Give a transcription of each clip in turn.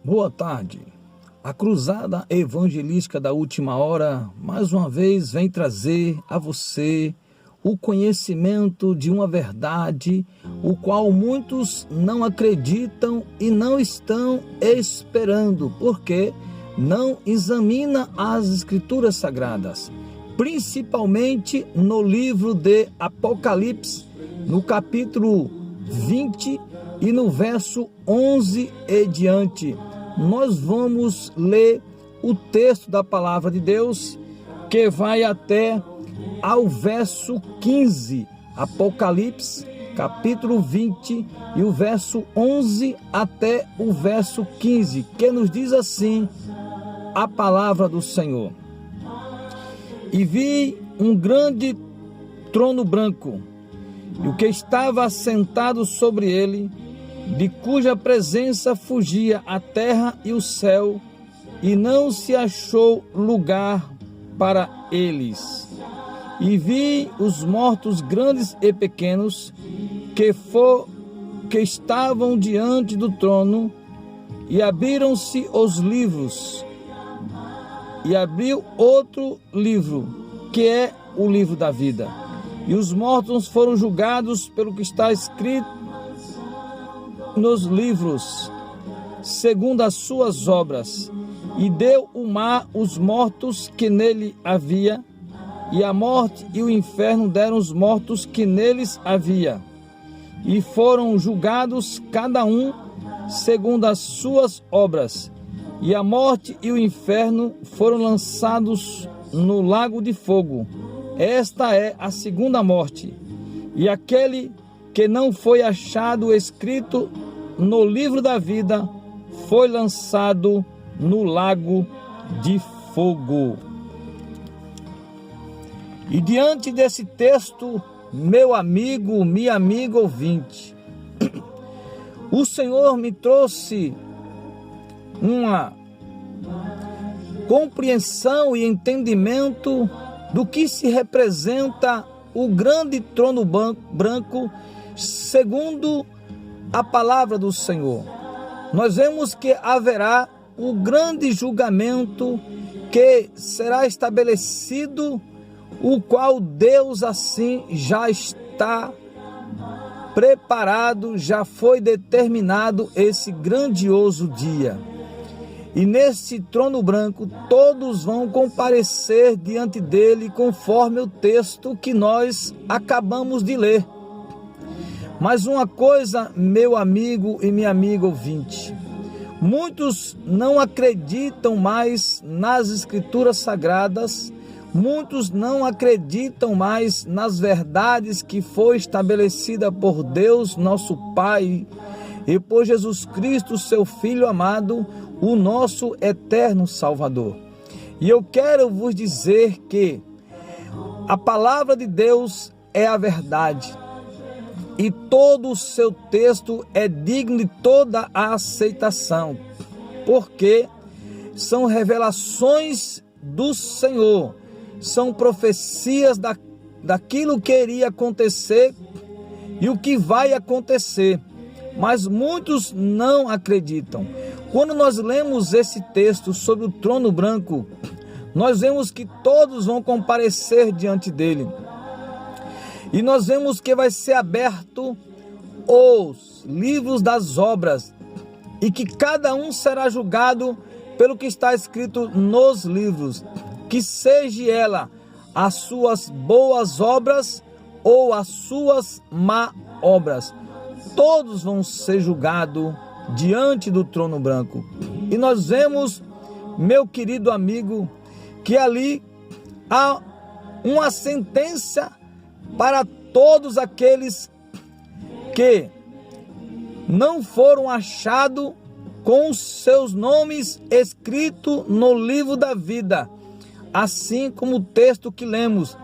Boa tarde. A Cruzada Evangelística da Última Hora, mais uma vez, vem trazer a você o conhecimento de uma verdade, o qual muitos não acreditam e não estão esperando, porque não examina as Escrituras Sagradas, principalmente no livro de Apocalipse, no capítulo 20 e no verso 11 e diante. Nós vamos ler o texto da palavra de Deus, que vai até ao verso 15, Apocalipse, capítulo 20, e o verso 11 até o verso 15, que nos diz assim a palavra do Senhor. E vi um grande trono branco, e o que estava assentado sobre ele, de cuja presença fugia a terra e o céu, e não se achou lugar para eles. E vi os mortos grandes e pequenos, que estavam diante do trono, e abriram-se os livros. E abriu outro livro, que é o livro da vida. E os mortos foram julgados pelo que está escrito nos livros, segundo as suas obras. E deu o mar os mortos que nele havia, e a morte e o inferno deram os mortos que neles havia. E foram julgados cada um segundo as suas obras. E a morte e o inferno foram lançados no lago de fogo. Esta é a segunda morte. E aquele que não foi achado escrito no livro da vida foi lançado no lago de fogo. E diante desse texto, meu amigo, minha amiga ouvinte, o Senhor me trouxe uma compreensão e entendimento do que se representa o grande trono branco, segundo a palavra do Senhor. Nós vemos que haverá o grande julgamento que será estabelecido, o qual Deus assim já está preparado, já foi determinado esse grandioso dia. E nesse trono branco todos vão comparecer diante dele, conforme o texto que nós acabamos de ler. Mas uma coisa, meu amigo e minha amiga ouvinte, muitos não acreditam mais nas Escrituras Sagradas, muitos não acreditam mais nas verdades que foi estabelecida por Deus, nosso Pai, e por Jesus Cristo, seu Filho amado, o nosso eterno Salvador. E eu quero vos dizer que a palavra de Deus é a verdade, e todo o seu texto é digno de toda a aceitação, porque são revelações do Senhor, são profecias daquilo que iria acontecer e o que vai acontecer, mas muitos não acreditam. Quando nós lemos esse texto sobre o trono branco, nós vemos que todos vão comparecer diante dele. E nós vemos que vai ser aberto os livros das obras e que cada um será julgado pelo que está escrito nos livros, que seja ela as suas boas obras ou as suas má obras. Todos vão ser julgados diante do trono branco. E nós vemos, meu querido amigo, que ali há uma sentença para todos aqueles que não foram achados com os seus nomes escritos no livro da vida, assim como o texto que lemos,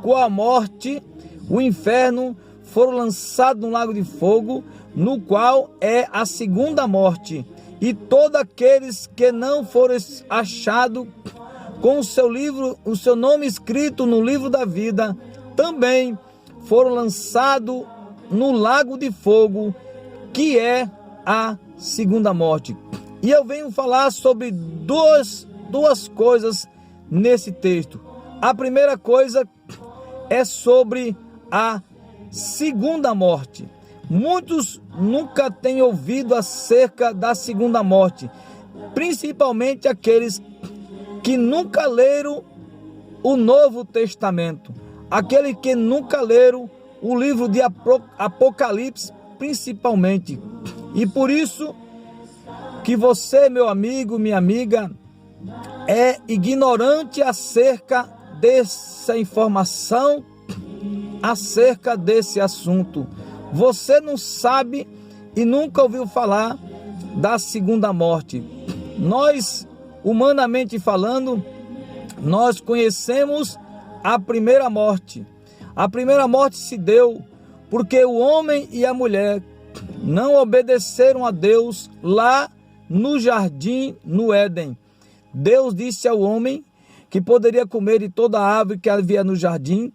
com a morte, o inferno foram lançados no lago de fogo, no qual é a segunda morte, e todos aqueles que não foram achados com o seu nome escrito no livro da vida, também foram lançados no lago de fogo, que é a segunda morte. E eu venho falar sobre duas coisas nesse texto. A primeira coisa é sobre a segunda morte. Muitos nunca têm ouvido acerca da segunda morte, principalmente aqueles que nunca leram o Novo Testamento, aqueles que nunca leram o livro de Apocalipse, principalmente. E por isso que você, meu amigo, minha amiga, é ignorante acerca dessa informação, acerca desse assunto. Você não sabe e nunca ouviu falar da segunda morte. Nós, humanamente falando, nós conhecemos a primeira morte. A primeira morte se deu porque o homem e a mulher não obedeceram a Deus lá no jardim, no Éden. Deus disse ao homem que poderia comer de toda a árvore que havia no jardim,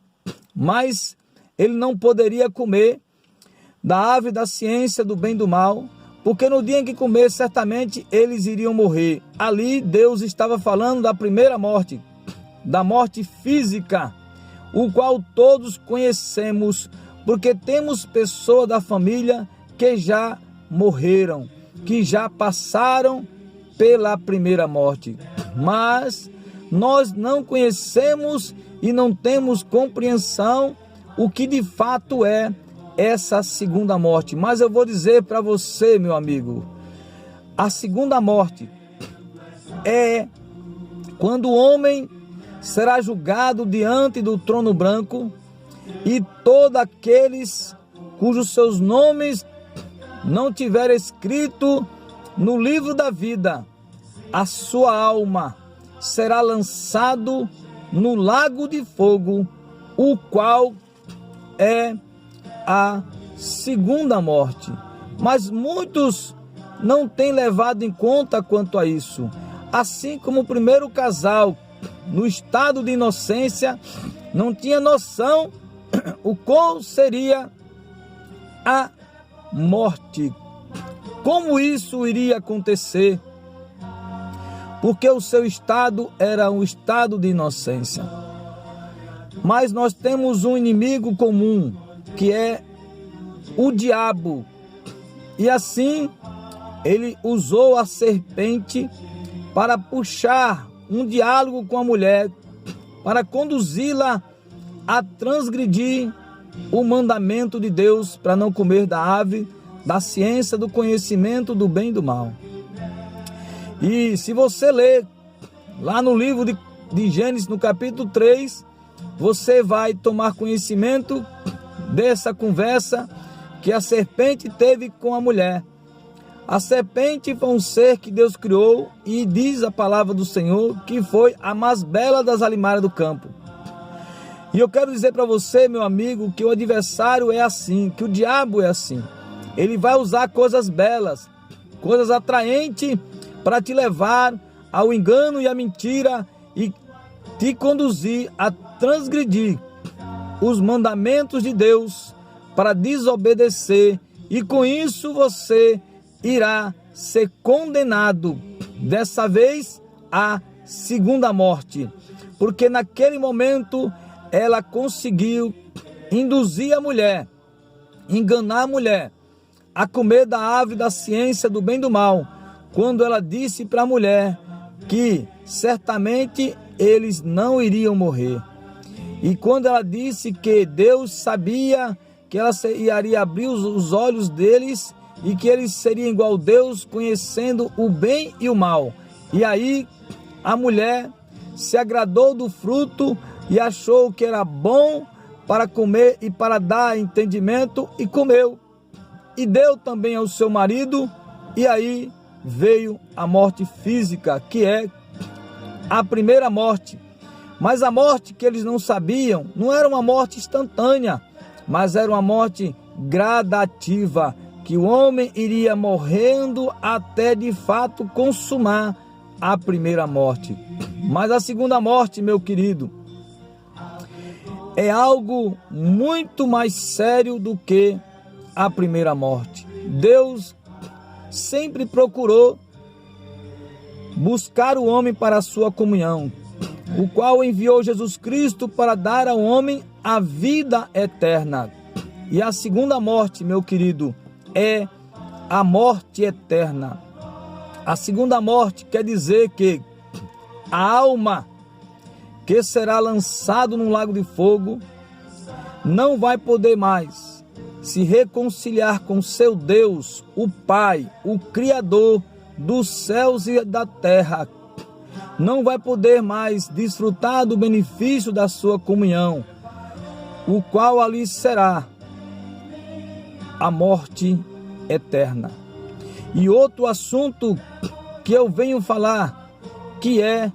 mas ele não poderia comer da árvore da ciência do bem e do mal, porque no dia em que comer, certamente eles iriam morrer. Ali Deus estava falando da primeira morte, da morte física, o qual todos conhecemos, porque temos pessoas da família que já morreram, que já passaram pela primeira morte. Mas nós não conhecemos e não temos compreensão o que de fato é essa segunda morte. Mas eu vou dizer para você, meu amigo, a segunda morte é quando o homem será julgado diante do trono branco e todos aqueles cujos seus nomes não tiver escrito no livro da vida, a sua alma será lançado no lago de fogo, o qual é a segunda morte. Mas muitos não têm levado em conta quanto a isso. Assim como o primeiro casal, no estado de inocência, não tinha noção o qual seria a morte. Como isso iria acontecer? Porque o seu estado era um estado de inocência. Mas nós temos um inimigo comum, que é o diabo. E assim, ele usou a serpente para puxar um diálogo com a mulher, para conduzi-la a transgredir o mandamento de Deus para não comer da árvore da ciência do conhecimento do bem e do mal. E se você ler lá no livro de Gênesis, no capítulo 3, você vai tomar conhecimento dessa conversa que a serpente teve com a mulher. A serpente foi um ser que Deus criou e diz a palavra do Senhor que foi a mais bela das alimárias do campo. E eu quero dizer para você, meu amigo, que o adversário é assim, que o diabo é assim. Ele vai usar coisas belas, coisas atraentes para te levar ao engano e à mentira e te conduzir a transgredir os mandamentos de Deus para desobedecer, e com isso você irá ser condenado, dessa vez à segunda morte, porque naquele momento ela conseguiu induzir a mulher, enganar a mulher a comer da árvore da ciência do bem e do mal, quando ela disse para a mulher que certamente eles não iriam morrer. E quando ela disse que Deus sabia que ela iria abrir os olhos deles e que eles seriam igual a Deus, conhecendo o bem e o mal. E aí a mulher se agradou do fruto e achou que era bom para comer e para dar entendimento, e comeu. E deu também ao seu marido, e aí veio a morte física, que é a primeira morte. Mas a morte que eles não sabiam não era uma morte instantânea, mas era uma morte gradativa, que o homem iria morrendo até de fato consumar a primeira morte. Mas a segunda morte, meu querido, é algo muito mais sério do que a primeira morte. Deus sempre procurou buscar o homem para a sua comunhão, o qual enviou Jesus Cristo para dar ao homem a vida eterna. E a segunda morte, meu querido, é a morte eterna. A segunda morte quer dizer que a alma que será lançado no lago de fogo não vai poder mais se reconciliar com seu Deus, o Pai, o Criador dos céus e da terra. Não vai poder mais desfrutar do benefício da sua comunhão, o qual ali será a morte eterna. E outro assunto que eu venho falar, que é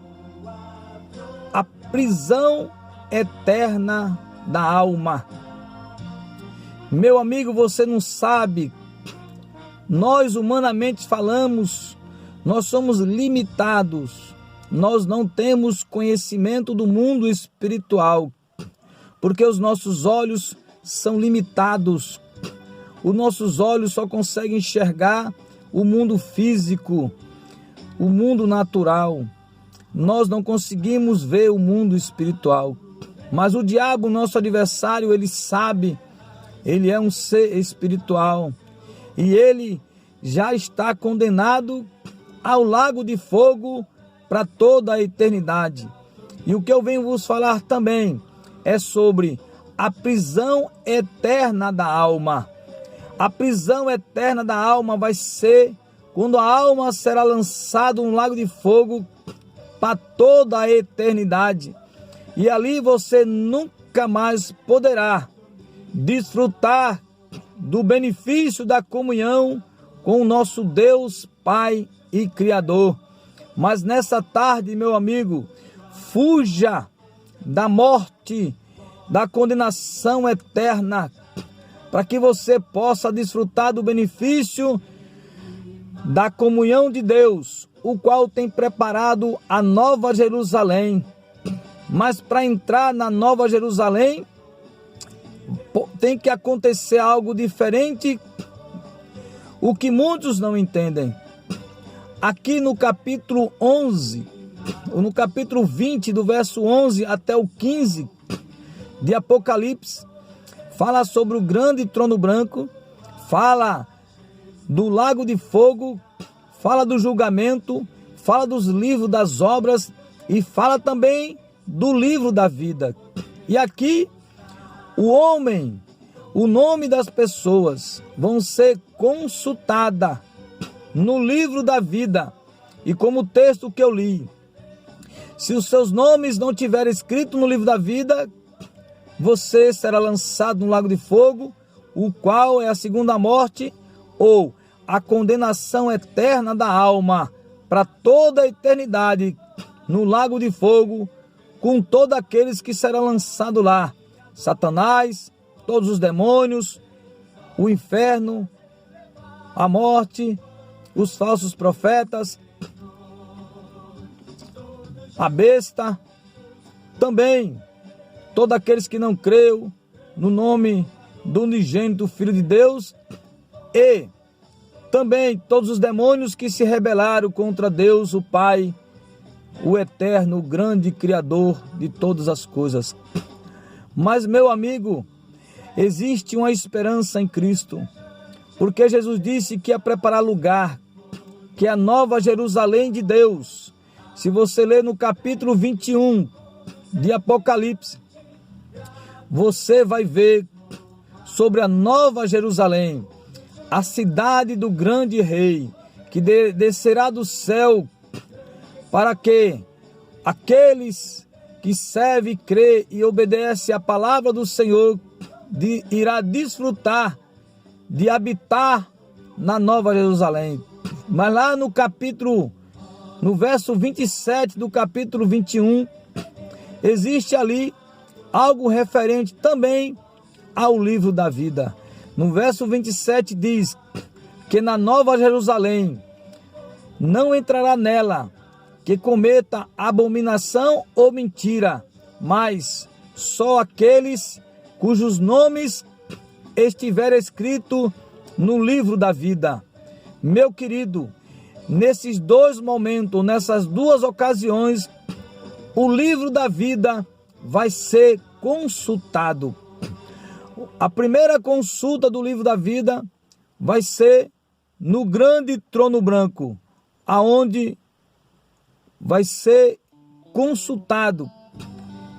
a prisão eterna da alma. Meu amigo, você não sabe, nós humanamente falamos, nós somos limitados, nós não temos conhecimento do mundo espiritual, porque os nossos olhos são limitados, os nossos olhos só conseguem enxergar o mundo físico, o mundo natural, nós não conseguimos ver o mundo espiritual. Mas o diabo, nosso adversário, ele sabe, ele é um ser espiritual e ele já está condenado ao lago de fogo para toda a eternidade. E o que eu venho vos falar também é sobre a prisão eterna da alma. A prisão eterna da alma vai ser quando a alma será lançada no lago de fogo para toda a eternidade. E ali você nunca mais poderá desfrutar do benefício da comunhão com o nosso Deus, Pai e Criador. Mas nessa tarde, meu amigo, fuja da morte, da condenação eterna, para que você possa desfrutar do benefício da comunhão de Deus, o qual tem preparado a Nova Jerusalém. Mas para entrar na Nova Jerusalém, tem que acontecer algo diferente, o que muitos não entendem. Aqui no capítulo 11, ou no capítulo 20, do verso 11 até o 15 de Apocalipse, fala sobre o grande trono branco, fala do lago de fogo, fala do julgamento, fala dos livros das obras e fala também do livro da vida. E aqui o homem, o nome das pessoas vão ser consultadas no livro da vida. E como o texto que eu li, se os seus nomes não tiverem escrito no livro da vida, você será lançado no lago de fogo, o qual é a segunda morte, ou a condenação eterna da alma para toda a eternidade no lago de fogo, com todos aqueles que serão lançados lá: Satanás, todos os demônios, o inferno, a morte, os falsos profetas, a besta, também todos aqueles que não creram no nome do unigênito Filho de Deus, e também todos os demônios que se rebelaram contra Deus, o Pai, o eterno, o grande Criador de todas as coisas. Mas, meu amigo, existe uma esperança em Cristo, porque Jesus disse que ia preparar lugar, que é a Nova Jerusalém de Deus. Se você ler no capítulo 21 de Apocalipse, você vai ver sobre a Nova Jerusalém, a cidade do grande rei, que descerá do céu, para que aqueles que servem, crê e obedece à palavra do Senhor, irá desfrutar de habitar na Nova Jerusalém. Mas lá no verso 27 do capítulo 21, existe ali algo referente também ao livro da vida. No verso 27 diz que na Nova Jerusalém não entrará nela que cometa abominação ou mentira, mas só aqueles cujos nomes estiverem escritos no livro da vida. Meu querido, nesses dois momentos, nessas duas ocasiões, o livro da vida vai ser consultado. A primeira consulta do livro da vida vai ser no grande trono branco, aonde vai ser consultado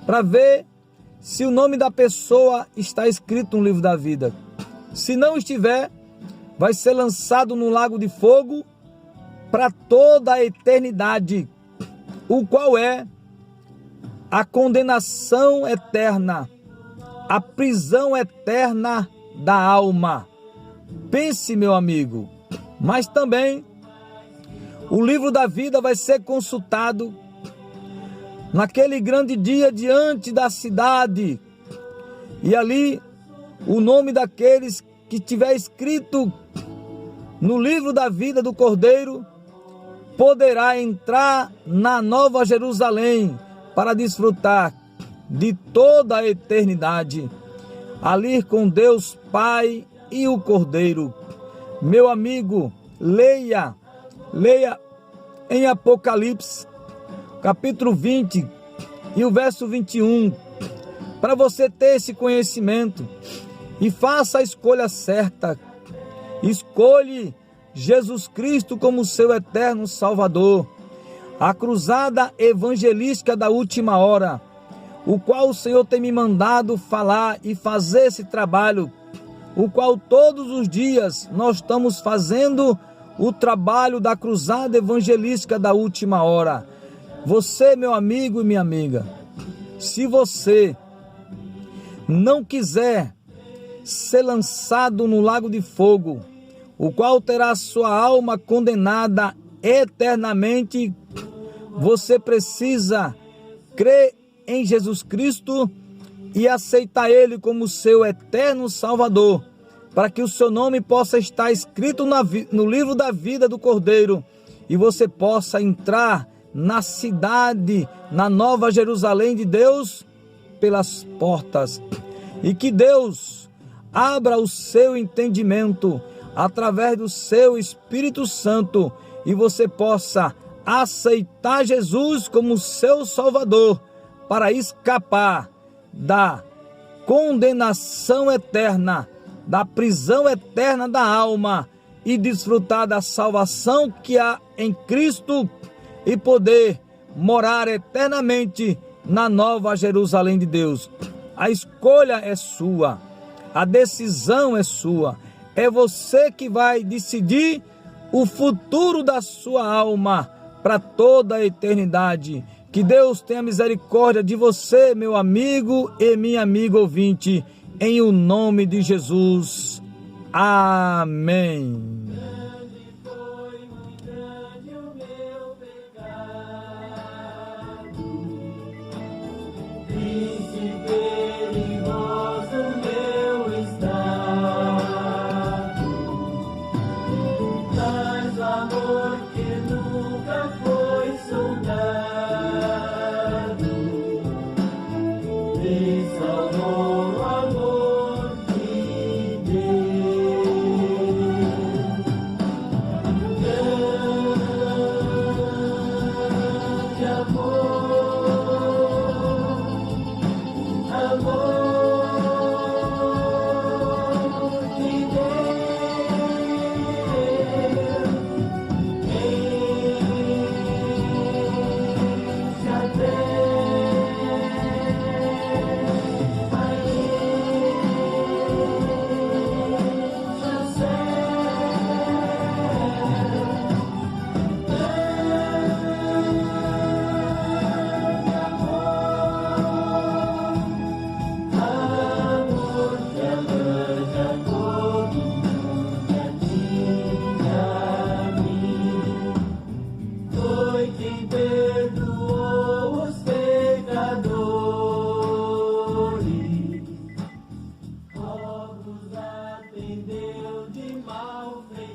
para ver se o nome da pessoa está escrito no livro da vida. Se não estiver, vai ser lançado no lago de fogo para toda a eternidade, o qual é a condenação eterna, a prisão eterna da alma. Pense, meu amigo, mas também o livro da vida vai ser consultado naquele grande dia diante da cidade, e ali o nome daqueles que tiver escrito no livro da vida do Cordeiro poderá entrar na Nova Jerusalém para desfrutar de toda a eternidade, ali com Deus Pai e o Cordeiro. Meu amigo, leia em Apocalipse, capítulo 20 e o verso 21, para você ter esse conhecimento e faça a escolha certa. Escolhe Jesus Cristo como seu eterno Salvador. A cruzada evangelística da última hora, o qual o Senhor tem me mandado falar e fazer esse trabalho, o qual todos os dias nós estamos fazendo o trabalho da cruzada evangelística da última hora. Você, meu amigo e minha amiga, se você não quiser ser lançado no lago de fogo, o qual terá sua alma condenada eternamente, você precisa crer em Jesus Cristo e aceitar Ele como seu eterno Salvador, para que o seu nome possa estar escrito no livro da vida do Cordeiro e você possa entrar na cidade, na Nova Jerusalém de Deus, pelas portas. E que Deus abra o seu entendimento através do seu Espírito Santo e você possa aceitar Jesus como seu Salvador para escapar da condenação eterna, da prisão eterna da alma e desfrutar da salvação que há em Cristo e poder morar eternamente na Nova Jerusalém de Deus. A escolha é sua, a decisão é sua, é você que vai decidir o futuro da sua alma para toda a eternidade. Que Deus tenha misericórdia de você, meu amigo e minha amiga ouvinte, em o nome de Jesus. Amém.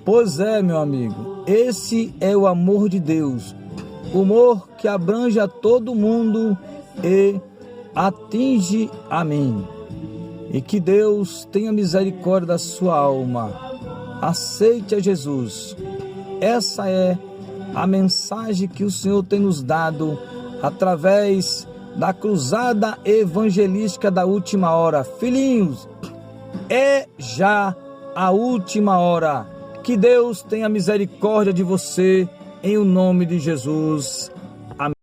Pois é, meu amigo, esse é o amor de Deus, o amor que abrange a todo mundo e atinge a mim. E que Deus tenha misericórdia da sua alma. Aceite a Jesus. Essa é a mensagem que o Senhor tem nos dado através da cruzada evangelística da última hora. Filhinhos, é já a última hora. Que Deus tenha misericórdia de você, em o nome de Jesus.